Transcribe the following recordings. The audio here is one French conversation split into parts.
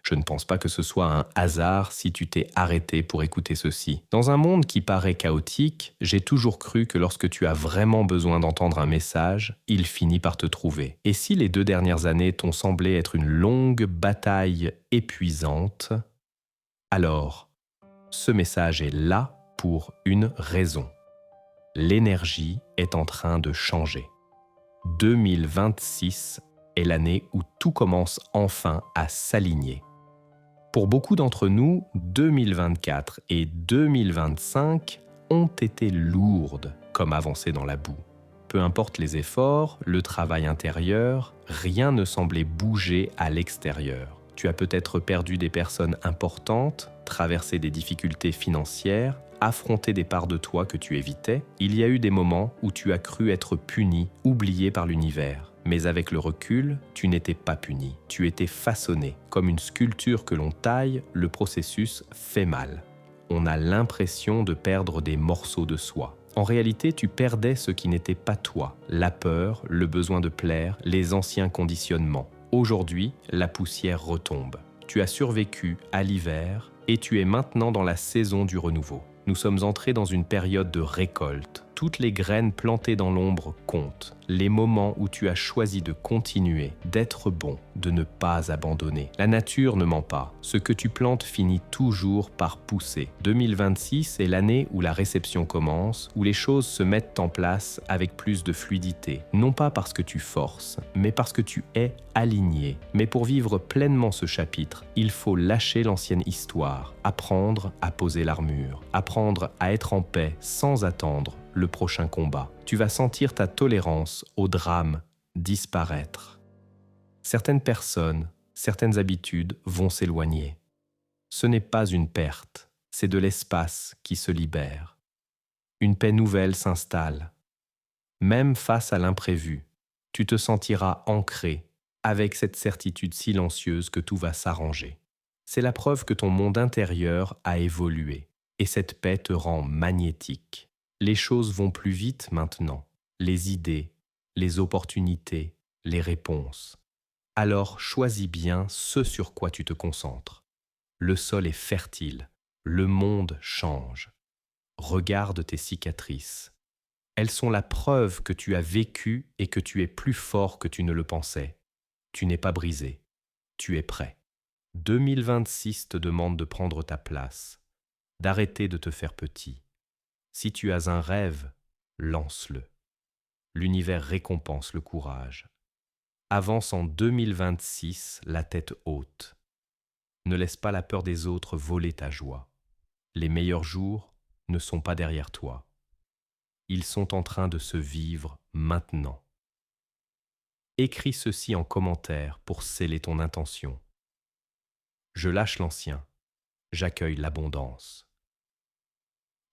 Je ne pense pas que ce soit un hasard si tu t'es arrêté pour écouter ceci. Dans un monde qui paraît chaotique, j'ai toujours cru que lorsque tu as vraiment besoin d'entendre un message, il finit par te trouver. Et si les 2 dernières années t'ont semblé être une longue bataille épuisante, alors ce message est là pour une raison. L'énergie est en train de changer. 2026 est l'année où tout commence enfin à s'aligner. Pour beaucoup d'entre nous, 2024 et 2025 ont été lourdes comme avancer dans la boue. Peu importe les efforts, le travail intérieur, rien ne semblait bouger à l'extérieur. Tu as peut-être perdu des personnes importantes, traversé des difficultés financières, affronté des parts de toi que tu évitais. Il y a eu des moments où tu as cru être puni, oublié par l'univers. Mais avec le recul, tu n'étais pas puni. Tu étais façonné. Comme une sculpture que l'on taille, le processus fait mal. On a l'impression de perdre des morceaux de soi. En réalité, tu perdais ce qui n'était pas toi. La peur, le besoin de plaire, les anciens conditionnements. Aujourd'hui, la poussière retombe. Tu as survécu à l'hiver et tu es maintenant dans la saison du renouveau. Nous sommes entrés dans une période de récolte. Toutes les graines plantées dans l'ombre comptent. Les moments où tu as choisi de continuer, d'être bon, de ne pas abandonner. La nature ne ment pas. Ce que tu plantes finit toujours par pousser. 2026 est l'année où la réception commence, où les choses se mettent en place avec plus de fluidité. Non pas parce que tu forces, mais parce que tu es aligné. Mais pour vivre pleinement ce chapitre, il faut lâcher l'ancienne histoire, apprendre à poser l'armure, apprendre à être en paix sans attendre le prochain combat. Tu vas sentir ta tolérance au drame disparaître. Certaines personnes, certaines habitudes vont s'éloigner. Ce n'est pas une perte, c'est de l'espace qui se libère. Une paix nouvelle s'installe. Même face à l'imprévu, tu te sentiras ancré avec cette certitude silencieuse que tout va s'arranger. C'est la preuve que ton monde intérieur a évolué et cette paix te rend magnétique. Les choses vont plus vite maintenant, les idées, les opportunités, les réponses. Alors choisis bien ce sur quoi tu te concentres. Le sol est fertile, le monde change. Regarde tes cicatrices. Elles sont la preuve que tu as vécu et que tu es plus fort que tu ne le pensais. Tu n'es pas brisé, tu es prêt. 2026 te demande de prendre ta place, d'arrêter de te faire petit. Si tu as un rêve, lance-le. L'univers récompense le courage. Avance en 2026 la tête haute. Ne laisse pas la peur des autres voler ta joie. Les meilleurs jours ne sont pas derrière toi. Ils sont en train de se vivre maintenant. Écris ceci en commentaire pour sceller ton intention. Je lâche l'ancien, j'accueille l'abondance.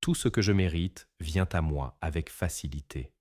Tout ce que je mérite vient à moi avec facilité.